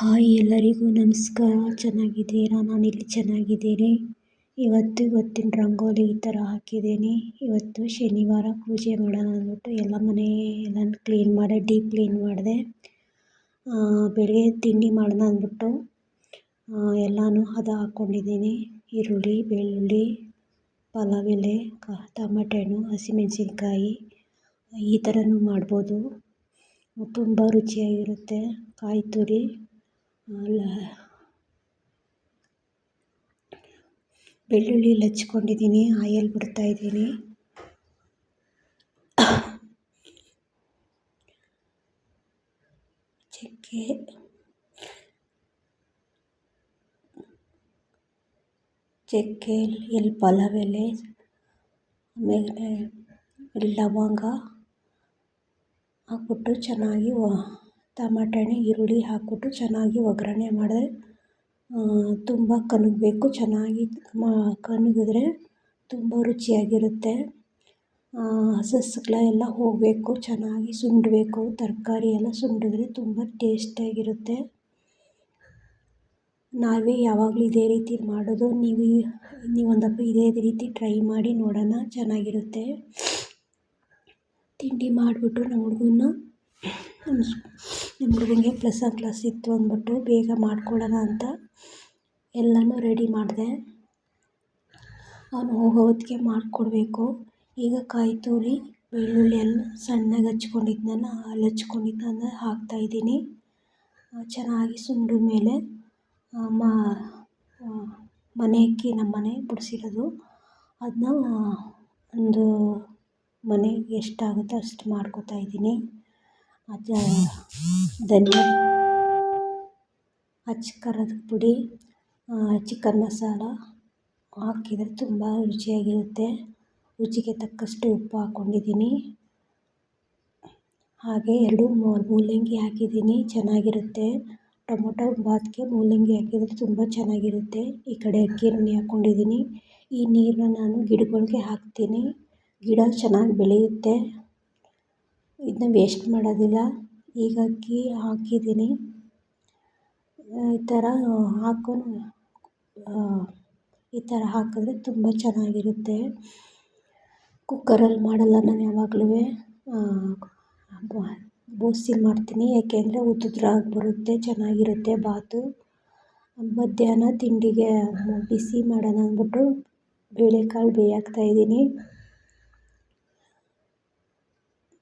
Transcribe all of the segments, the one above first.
Hi ಎಲ್ಲರಿಗೂ ನಮಸ್ಕಾರ. ಚೆನ್ನಾಗಿದ್ದೀರಾ? ನಾನಿಲ್ಲಿ ಚೆನ್ನಾಗಿದ್ದೀನಿ. ಇವತ್ತಿನ ರಂಗೋಲಿ ಈ ಥರ ಹಾಕಿದ್ದೀನಿ. ಇವತ್ತು ಶನಿವಾರ ಪೂಜೆ ಮಾಡೋಣ ಅಂದ್ಬಿಟ್ಟು ಎಲ್ಲ ಮನೆ ಎಲ್ಲನೂ ಕ್ಲೀನ್ ಮಾಡಿ ಡೀಪ್ ಕ್ಲೀನ್ ಮಾಡಿದೆ. ಬೆಳಗ್ಗೆ ತಿಂಡಿ ಮಾಡೋಣ ಅಂದ್ಬಿಟ್ಟು ಎಲ್ಲನೂ ಹದ ಹಾಕ್ಕೊಂಡಿದ್ದೀನಿ. ಈರುಳ್ಳಿ, ಬೆಳ್ಳುಳ್ಳಿ, ಪಲಾವ್ ಎಲೆ, ಟಮಾಟೆ ಹಣ್ಣು, ಹಸಿಮೆಣಸಿನ್ಕಾಯಿ ಈ ಥರನೂ ಮಾಡ್ಬೋದು. ತುಂಬ ರುಚಿಯಾಗಿರುತ್ತೆ. ಕಾಯಿ ತುರಿ, ಬೆಳ್ಳುಳ್ಳಿ ಹಚ್ಕೊಂಡಿದ್ದೀನಿ. ಆಯಿಲ್ ಬಿಡ್ತಾಯಿದ್ದೀನಿ. ಚಕ್ಕೆ, ಪಲಾವ್ ಎಲೆ, ಆಮೇಲೆ ಲವಂಗ ಹಾಕ್ಬಿಟ್ಟು ಚೆನ್ನಾಗಿ ಟಮಾಟೆ ಹಣ್ಣು, ಈರುಳ್ಳಿ ಹಾಕ್ಬಿಟ್ಟು ಚೆನ್ನಾಗಿ ಒಗ್ಗರಣೆ ಮಾಡಿದ್ರೆ ತುಂಬ ಕನಗಬೇಕು. ಚೆನ್ನಾಗಿ ಕನಗಿದ್ರೆ ತುಂಬ ರುಚಿಯಾಗಿರುತ್ತೆ. ಸಸ್ಗಳೆಲ್ಲ ಹೋಗಬೇಕು, ಚೆನ್ನಾಗಿ ಸುಂಡಬೇಕು. ತರಕಾರಿ ಎಲ್ಲ ಸುಂಡಿದ್ರೆ ತುಂಬ ಟೇಸ್ಟಿಯಾಗಿರುತ್ತೆ. ನಾವೇ ಯಾವಾಗಲೂ ಇದೇ ರೀತಿ ಮಾಡೋದು. ನೀವೊಂದಪ್ಪ ಇದೇ ರೀತಿ ಟ್ರೈ ಮಾಡಿ ನೋಡೋಣ, ಚೆನ್ನಾಗಿರುತ್ತೆ. ತಿಂಡಿ ಮಾಡಿಬಿಟ್ಟು ನಮ್ಮ ಹುಡುಗನಿಗೆ ಕ್ಲಾಸ್ ಇತ್ತು ಅಂದ್ಬಿಟ್ಟು ಬೇಗ ಮಾಡ್ಕೊಳ್ಳೋಣ ಅಂತ ಎಲ್ಲನೂ ರೆಡಿ ಮಾಡಿದೆ. ಅವನು ಹೋಗೋ ಹೊತ್ತಿಗೆ ಮಾಡಿಕೊಡ್ಬೇಕು. ಈಗ ಕಾಯಿ ತುರಿ, ಬೆಳ್ಳುಳ್ಳಿ ಎಲ್ಲ ಸಣ್ಣಗೆ ಹಚ್ಕೊಂಡಿದ್ದನ್ನ ಹಾಕ್ತಾಯಿದ್ದೀನಿ. ಚೆನ್ನಾಗಿ ಸುಂಡ ಮೇಲೆ ಮನೆ ಅಕ್ಕಿ, ನಮ್ಮ ಮನೆ ಬಿಡಿಸಿರೋದು, ಅದನ್ನ ಒಂದು ಮನೆಗೆ ಎಷ್ಟಾಗುತ್ತೋ ಅಷ್ಟು ಮಾಡ್ಕೊತಾ ಇದ್ದೀನಿ. ಅದು ಧನಿಯಾ, ಖಾರದ ಪುಡಿ, ಚಿಕನ್ ಮಸಾಲ ಹಾಕಿದರೆ ತುಂಬ ರುಚಿಯಾಗಿರುತ್ತೆ. ರುಚಿಗೆ ತಕ್ಕಷ್ಟು ಉಪ್ಪು ಹಾಕ್ಕೊಂಡಿದ್ದೀನಿ. ಹಾಗೆ 2 ಮೂಲಂಗಿ ಹಾಕಿದ್ದೀನಿ, ಚೆನ್ನಾಗಿರುತ್ತೆ. ಟೊಮೊಟೊ ಬಾತ್ಗೆ ಮೂಲಂಗಿ ಹಾಕಿದರೆ ತುಂಬ ಚೆನ್ನಾಗಿರುತ್ತೆ. ಈ ಕಡೆ ಅಕ್ಕಿ ನೆನೆ ಹಾಕ್ಕೊಂಡಿದ್ದೀನಿ. ಈ ನೀರನ್ನ ನಾನು ಗಿಡಗಳಿಗೆ ಹಾಕ್ತೀನಿ. ಗಿಡ ಚೆನ್ನಾಗಿ ಬೆಳೆಯುತ್ತೆ. ಇದನ್ನ ವೇಸ್ಟ್ ಮಾಡೋದಿಲ್ಲ. ಈಗ ಅಕ್ಕಿ ಹಾಕಿದ್ದೀನಿ. ಈ ಥರ ಹಾಕಿದ್ರೆ ತುಂಬ ಚೆನ್ನಾಗಿರುತ್ತೆ. ಕುಕ್ಕರಲ್ಲಿ ಮಾಡಲ್ಲ ನಾನು ಯಾವಾಗಲೂ, ಬೋಸಿಲ್ ಮಾಡ್ತೀನಿ. ಯಾಕೆಂದರೆ ಉದ್ದುದ್ರಾಗಿ ಬರುತ್ತೆ, ಚೆನ್ನಾಗಿರುತ್ತೆ ಬಾತು. ಮಧ್ಯಾಹ್ನ ತಿಂಡಿಗೆ ಬಿಸಿ ಮಾಡೋಣ ಅಂದ್ಬಿಟ್ಟು ಬೇಳೆಕಾಳು ಬೇಯಾಕ್ತಾಯಿದ್ದೀನಿ.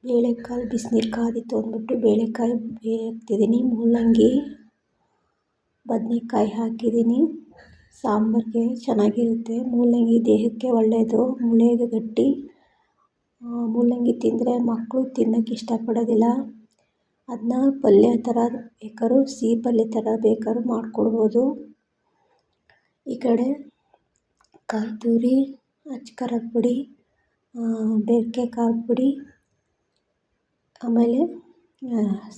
ಬೇಳೆಕಾಳು ಬಿಸಿನೀರು ಕಾದಿತ್ತು ಅಂದ್ಬಿಟ್ಟು ಬೇಳೆಕಾಯಿ ಬೇಯಾಕ್ತಿದ್ದೀನಿ. ಮೂಲಂಗಿ, ಬದನೆಕಾಯಿ ಹಾಕಿದ್ದೀನಿ. ಸಾಂಬಾರಿಗೆ ಚೆನ್ನಾಗಿರುತ್ತೆ. ಮೂಲಂಗಿ ದೇಹಕ್ಕೆ ಒಳ್ಳೆಯದು, ಮೂಳೆಗೆ ಗಟ್ಟಿ. ಮೂಲಂಗಿ ತಿಂದರೆ ಮಕ್ಕಳು ತಿನ್ನೋಕ್ಕೆ ಇಷ್ಟಪಡೋದಿಲ್ಲ. ಅದನ್ನ ಪಲ್ಯ ಥರ ಬೇಕಾದ್ರೂ, ಸಿಹಿ ಪಲ್ಯ ಥರ ಬೇಕಾದ್ರೂ ಮಾಡಿಕೊಡ್ಬೋದು. ಈ ಕಡೆ ಕಾಯಿ ತುರಿ, ಖಾರದ ಪುಡಿ, ಬೆರಕೆ ಖಾರದ ಪುಡಿ, ಆಮೇಲೆ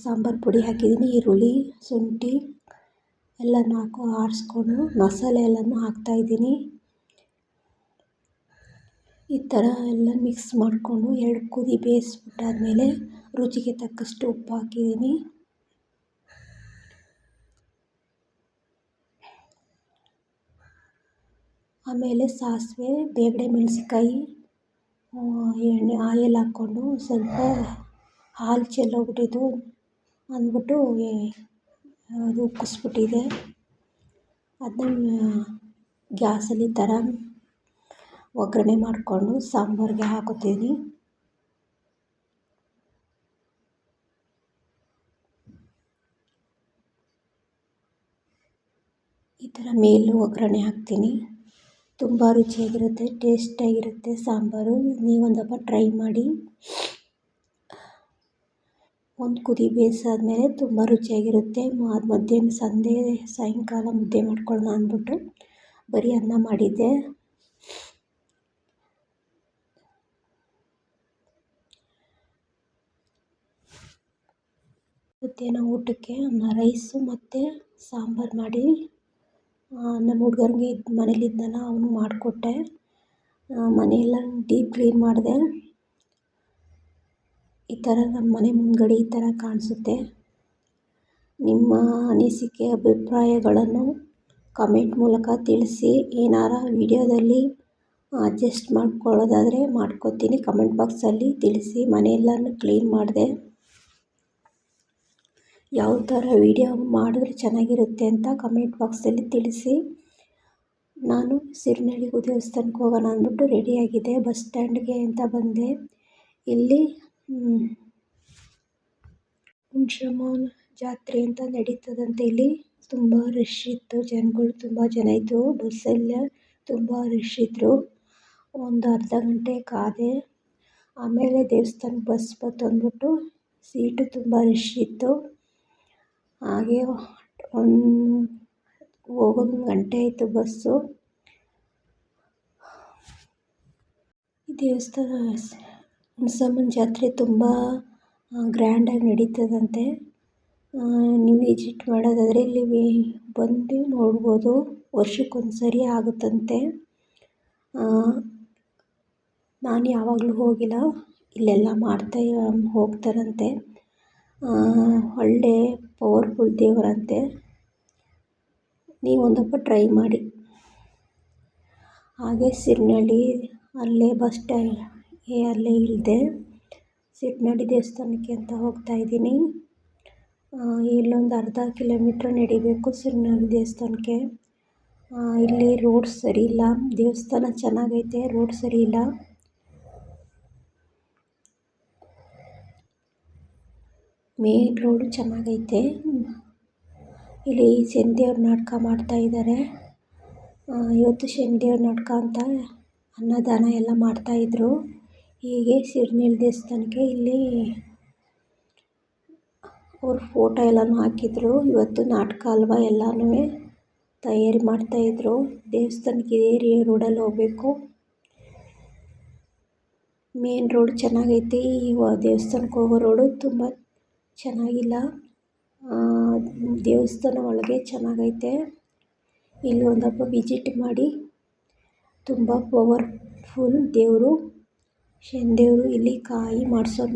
ಸಾಂಬಾರು ಪುಡಿ ಹಾಕಿದ್ದೀನಿ. ಈರುಳ್ಳಿ, ಶುಂಠಿ ಎಲ್ಲನೂ ಆರಿಸ್ಕೊಂಡು ಮಸಾಲೆ ಎಲ್ಲನೂ ಹಾಕ್ತಾಯಿದ್ದೀನಿ. ಈ ಥರ ಎಲ್ಲ ಮಿಕ್ಸ್ ಮಾಡಿಕೊಂಡು 2 ಕುದಿ ಬೇಯಿಸ್ಬಿಟ್ಟಾದ್ಮೇಲೆ ರುಚಿಗೆ ತಕ್ಕಷ್ಟು ಉಪ್ಪು ಹಾಕಿದ್ದೀನಿ. ಆಮೇಲೆ ಸಾಸಿವೆ, ಬೇಗಡೆ ಮೆಣಸಿನ್ಕಾಯಿ, ಆಯಿಲ್ ಹಾಕ್ಕೊಂಡು ಸ್ವಲ್ಪ ಹಾಲು ಚೆಲ್ಲೋಗ್ಬಿಟ್ಟಿತ್ತು ಅಂದ್ಬಿಟ್ಟು ಅದು ಉಕ್ಕಿಸ್ಬಿಟ್ಟಿದೆ. ಅದನ್ನ ಗ್ಯಾಸಲ್ಲಿ ಈ ಥರ ಒಗ್ಗರಣೆ ಮಾಡಿಕೊಂಡು ಸಾಂಬಾರಿಗೆ ಹಾಕೋತೀನಿ. ಈ ಥರ ಮೇಲೂ ಒಗ್ಗರಣೆ ಹಾಕ್ತೀನಿ. ತುಂಬ ರುಚಿಯಾಗಿರುತ್ತೆ, ಟೇಸ್ಟಿಯಾಗಿರುತ್ತೆ ಸಾಂಬಾರು. ನೀವೊಂದಪ್ಪ ಟ್ರೈ ಮಾಡಿ. ಒಂದು ಕುದಿ ಬೇಯಿಸಾದ್ಮೇಲೆ ತುಂಬ ರುಚಿಯಾಗಿರುತ್ತೆ. ಸಾಯಂಕಾಲ ಮುದ್ದೆ ಮಾಡ್ಕೊಳ್ಳೋಣ ಅಂದ್ಬಿಟ್ಟು ಬರೀ ಅನ್ನ ಮಾಡಿದ್ದೆ. ಮಧ್ಯಾಹ್ನ ಊಟಕ್ಕೆ ರೈಸು ಮತ್ತು ಸಾಂಬಾರು ಮಾಡಿ ನಮ್ಮ ಹುಡುಗನಿಗೆ ಮನೇಲಿದ್ದನಲ್ಲ ಅವನು ಮಾಡಿಕೊಟ್ಟೆ. ಮನೆಯೆಲ್ಲ ಡೀಪ್ ಕ್ಲೀನ್ ಮಾಡಿದೆ. ಈ ಥರ ನಮ್ಮ ಮನೆ ಮುಂದ್ಗಡೆ ಈ ಥರ ಕಾಣಿಸುತ್ತೆ. ನಿಮ್ಮ ಅನಿಸಿಕೆ ಅಭಿಪ್ರಾಯಗಳನ್ನು ಕಮೆಂಟ್ ಮೂಲಕ ತಿಳಿಸಿ. ಏನಾರ ವಿಡಿಯೋದಲ್ಲಿ ಅಡ್ಜಸ್ಟ್ ಮಾಡ್ಕೊಳ್ಳೋದಾದರೆ ಮಾಡ್ಕೋತೀನಿ. ಕಮೆಂಟ್ ಬಾಕ್ಸಲ್ಲಿ ತಿಳಿಸಿ. ಮನೆಯೆಲ್ಲನೂ ಕ್ಲೀನ್ ಮಾಡಿದೆ. ಯಾವ ಥರ ವಿಡಿಯೋ ಮಾಡಿದ್ರೆ ಚೆನ್ನಾಗಿರುತ್ತೆ ಅಂತ ಕಮೆಂಟ್ ಬಾಕ್ಸಲ್ಲಿ ತಿಳಿಸಿ. ನಾನು ಸಿರಿನಳ್ಳಿ ದೇವಸ್ಥಾನಕ್ಕೆ ಹೋಗೋಣ ಅಂದ್ಬಿಟ್ಟು ರೆಡಿಯಾಗಿದೆ. ಬಸ್ ಸ್ಟ್ಯಾಂಡ್ಗೆ ಅಂತ ಬಂದೆ. ಇಲ್ಲಿ ಹುಣ್ಸಮ್ಮನ ಜಾತ್ರೆ ಅಂತ ನಡೀತದಂತೆ. ಇಲ್ಲಿ ತುಂಬ ರಶ್ ಇತ್ತು, ಜನಗಳು ತುಂಬ ಜನ ಇದ್ದರು. ಬಸ್ಸಲ್ಲಿ ತುಂಬ ರಶ್ ಇದ್ದರು. ಒಂದು ಅರ್ಧ ಗಂಟೆ ಕಾದೆ. ಆಮೇಲೆ ದೇವಸ್ಥಾನಕ್ಕೆ ಬಸ್ ಬಂತು ಅಂದ್ಬಿಟ್ಟು ಸೀಟು ತುಂಬ ರಶ್ ಇತ್ತು. ಹಾಗೆ ಹೋಗೋದು ಗಂಟೆ ಆಯಿತು ಬಸ್ಸು. ಈ ದೇವಸ್ಥಾನ ಹುಣ್ಸಮ್ಮನ ಜಾತ್ರೆ ತುಂಬ ಗ್ರ್ಯಾಂಡಾಗಿ ನಡೀತದಂತೆ. ನೀವು ವಿಸಿಟ್ ಮಾಡೋದಾದರೆ ಇಲ್ಲಿ ಬಂದು ನೋಡ್ಬೋದು. ವರ್ಷಕ್ಕೊಂದು ಸರಿ ಆಗುತ್ತಂತೆ. ನಾನು ಯಾವಾಗಲೂ ಹೋಗಿಲ್ಲ. ಇಲ್ಲೆಲ್ಲ ಹೋಗ್ತಾರಂತೆ. ಒಳ್ಳೆ ಪವರ್ಫುಲ್ ದೇವರಂತೆ. ನೀವು ಒಂದಪ್ಪ ಟ್ರೈ ಮಾಡಿ. ಹಾಗೆ ಸಿರಿನಳ್ಳಿ ಅಲ್ಲೇ ಬಸ್ ಸ್ಟ್ಯಾಂಡ್ ಅಲ್ಲೇ ಇಳಿದೆ. ಸಿರಿನಳ್ಳಿ ದೇವಸ್ಥಾನಕ್ಕೆ ಅಂತ ಹೋಗ್ತಾಯಿದ್ದೀನಿ. ಇಲ್ಲೊಂದು ಅರ್ಧ ಕಿಲೋಮೀಟ್ರ್ ನಡಿಬೇಕು ಸಿರಿನಳ್ಳಿ ದೇವಸ್ಥಾನಕ್ಕೆ. ಇಲ್ಲಿ ರೋಡ್ ಸರಿ ಇಲ್ಲ. ದೇವಸ್ಥಾನ ಚೆನ್ನಾಗೈತೆ, ರೋಡ್ ಸರಿ ಇಲ್ಲ. ಮೇನ್ ರೋಡು ಚೆನ್ನಾಗೈತೆ. ಇಲ್ಲಿ ಶನಿದೇವ್ರ ನಾಟಕ ಮಾಡ್ತಾಯಿದ್ದಾರೆ. ಇವತ್ತು ಶನಿದೇವ್ರ ನಾಟಕ ಅಂತ ಅನ್ನದಾನ ಎಲ್ಲ ಮಾಡ್ತಾಯಿದ್ರು. ಹೀಗೆ ಸಿರಿನಳ್ಳಿ ದೇವಸ್ಥಾನಕ್ಕೆ ಇಲ್ಲಿ ಅವ್ರ ಫೋಟೋ ಎಲ್ಲನೂ ಹಾಕಿದ್ರು. ಇವತ್ತು ನಾಟಕ ಅಲ್ವಾ, ಎಲ್ಲನೂ ತಯಾರಿ ಮಾಡ್ತಾಯಿದ್ರು. ದೇವಸ್ಥಾನಕ್ಕೆ ಇದೇ ರೋಡಲ್ಲಿ ಹೋಗಬೇಕು. ಮೇನ್ ರೋಡ್ ಚೆನ್ನಾಗೈತೆ. ಈ ದೇವಸ್ಥಾನಕ್ಕೆ ಹೋಗೋ ರೋಡು ತುಂಬ ಚೆನ್ನಾಗಿಲ್ಲ. ದೇವಸ್ಥಾನ ಒಳಗೆ ಚೆನ್ನಾಗೈತೆ. ಇಲ್ಲಿ ಒಂದಪ್ಪ ವಿಸಿಟ್ ಮಾಡಿ. ತುಂಬ ಪವರ್ಫುಲ್ ದೇವರು, ಶನಿದೇವರು. ಇಲ್ಲಿ ಕಾಯಿ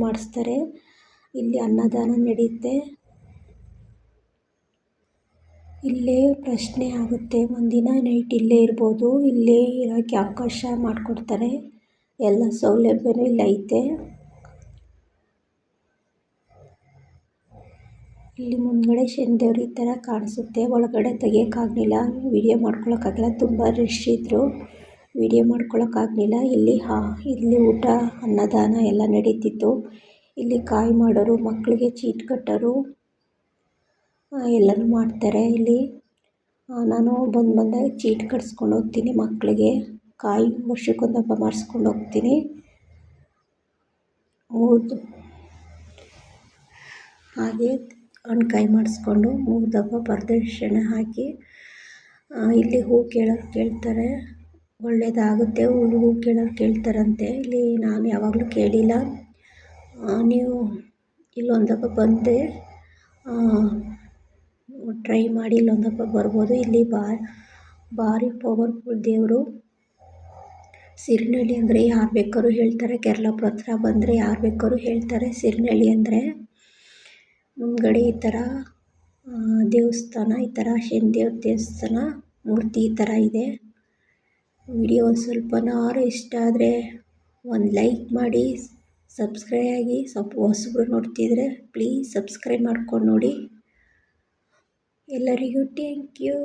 ಮಾಡಿಸ್ತಾರೆ. ಇಲ್ಲಿ ಅನ್ನದಾನ ನಡೆಯುತ್ತೆ. ಇಲ್ಲೇ ಪ್ರಶ್ನೆ ಆಗುತ್ತೆ. ಒಂದಿನ ನೈಟ್ ಇಲ್ಲೇ ಇರ್ಬೋದು. ಇಲ್ಲೇ ಇರೋಕ್ಕೆ ಅವಕಾಶ ಮಾಡಿಕೊಡ್ತಾರೆ. ಎಲ್ಲ ಸೌಲಭ್ಯನೂ ಇಲ್ಲೈತೆ. ಇಲ್ಲಿ ಮುಂದ್ಗಡೆ ಶನಿದೇವ್ರು ಈ ಥರ ಕಾಣಿಸುತ್ತೆ. ಒಳಗಡೆ ತೆಗಿಯೋಕ್ಕಾಗಲಿಲ್ಲ, ವಿಡಿಯೋ ಮಾಡ್ಕೊಳಕ್ಕಾಗಲಿಲ್ಲ. ತುಂಬ ರಶ್ ಇದ್ದರು, ವಿಡಿಯೋ ಮಾಡ್ಕೊಳಕ್ಕಾಗಲಿಲ್ಲ. ಇಲ್ಲಿ ಊಟ ಅನ್ನದಾನ ಎಲ್ಲ ನಡೀತಿತ್ತು. ಇಲ್ಲಿ ಕಾಯಿ ಮಾಡೋರು, ಮಕ್ಕಳಿಗೆ ಚೀಟ್ ಕಟ್ಟೋರು ಎಲ್ಲನೂ ಮಾಡ್ತಾರೆ. ಇಲ್ಲಿ ನಾನು ಬಂದಾಗ ಚೀಟ್ ಕಟ್ಸ್ಕೊಂಡು ಹೋಗ್ತೀನಿ ಮಕ್ಕಳಿಗೆ. ಕಾಯಿ ವರ್ಷಕ್ಕೊಂದಪ್ಪ ಮಾಡಿಸ್ಕೊಂಡು ಹೋಗ್ತೀನಿ. ಹಾಗೆ ಹಣ್ಕಾಯಿ ಮಾಡಿಸ್ಕೊಂಡು 3 ದಪ್ಪ ಪ್ರದಕ್ಷಿಣೆ ಹಾಕಿ ಇಲ್ಲಿ ಹೂ ಕೇಳ್ತಾರೆ. ಒಳ್ಳೆಯದಾಗುತ್ತೆ. ಹೂ ಕೇಳ್ತಾರಂತೆ. ಇಲ್ಲಿ ನಾನು ಯಾವಾಗಲೂ ಕೇಳಿಲ್ಲ. ನೀವು ಇಲ್ಲೊಂದಪ್ಪ ಬಂದೆ ಟ್ರೈ ಮಾಡಿ. ಇಲ್ಲೊಂದಪ್ಪ ಬರ್ಬೋದು. ಇಲ್ಲಿ ಭಾರಿ ಪವರ್ಫುಲ್ ದೇವರು. ಸಿರಿನಳ್ಳಿ ಅಂದರೆ ಯಾರು ಬೇಕಾದ್ರೂ ಹೇಳ್ತಾರೆ. ಕೆರ್ಲಾಪುರ ಹತ್ರ ಬಂದರೆ ಯಾರು ಬೇಕಾದ್ರೂ ಹೇಳ್ತಾರೆ ಸಿರಿನಳ್ಳಿ ಅಂದರೆ. ಮುಂದ್ಗಡೆ ಈ ಥರ ದೇವಸ್ಥಾನ, ಈ ಥರ ಶನಿದೇವ್ರ ದೇವಸ್ಥಾನ ಮೂರ್ತಿ ಈ ಥರ ಇದೆ. ವಿಡಿಯೋ ಸ್ವಲ್ಪನಾರು ಇಷ್ಟ ಆದರೆ ಒಂದು ಲೈಕ್ ಮಾಡಿ, ಸಬ್ಸ್ಕ್ರೈಬ್ ಆಗಿ. ಸ್ವಲ್ಪ ಹೊಸಬ್ರು ನೋಡ್ತಿದ್ರೆ ಪ್ಲೀಸ್ ಸಬ್ಸ್ಕ್ರೈಬ್ ಮಾಡ್ಕೊಂಡು ನೋಡಿ. ಎಲ್ಲರಿಗೂ ಥ್ಯಾಂಕ್ ಯು.